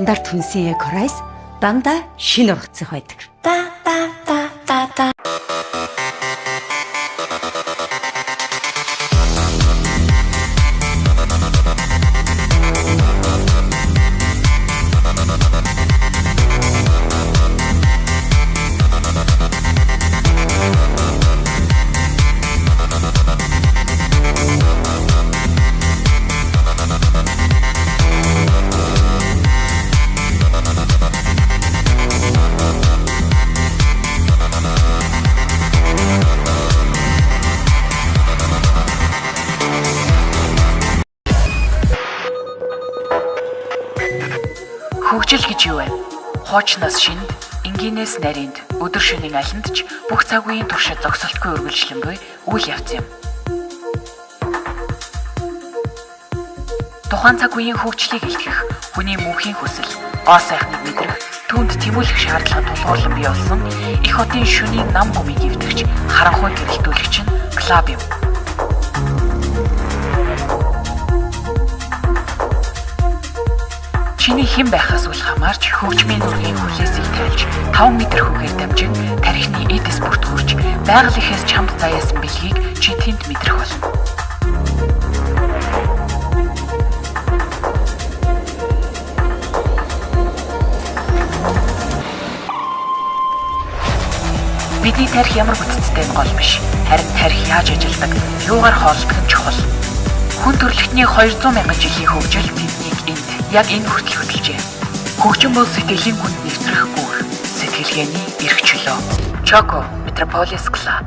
стандарт хүнсийн Eco-Rice дандаа шинэ ургацсан байдаг. Хөгжил гэж юу вэ? Хоочноос шинд, энгийнээс наринд, өдөр шөнийн алинд ч бүх цаг үеийн туршид зогсолтгүй үргэлжлэнгүй үйл явц юм. Тухайн цаг үеийн хөгжлийг илтгэх, хүний мөнхийн хүсэл, гоо сайхныг мэдрэх, түүнд тэмүүлэх шаардлага тулгуурлан бий болсон их хотын шөнийн нам гүмийг эвдэгч харанхуй гэрэлтүүлэгч нь клуб юм. Чиний хэн байхаас үл хамаарч хөгжмийн нүргийн хүлээсийг тайлж 5 м хүүгээр дамжин тархины эдэс бүрт хүрч байгаль ихээс чамд заяасан бэлгийг чи тэнд мэдрэх болно. Бидний тарих ямар бүтцтэй нь гол биш. Харин тарих яаж ажилладаг, юугаар хооллдог нь чухал. Хүн төрөлхтний 200 мянган жилийн хөгжил тэднийг энд яг энэ хүртэл хөдөлжээ. Хөгжим бол сэтгэлийн хүнд нэвтрэхгүй сэтгэлгээний эрх чөлөө. Choco Metropolis Club.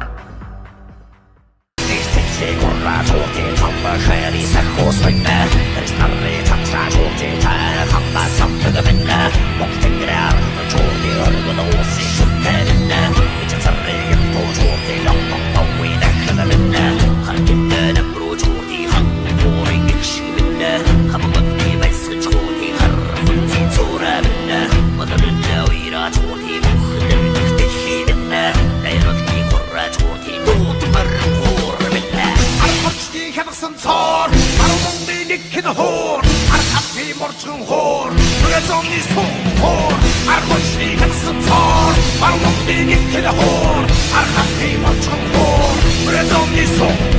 Archaf i moczą chór, bredzą mi są.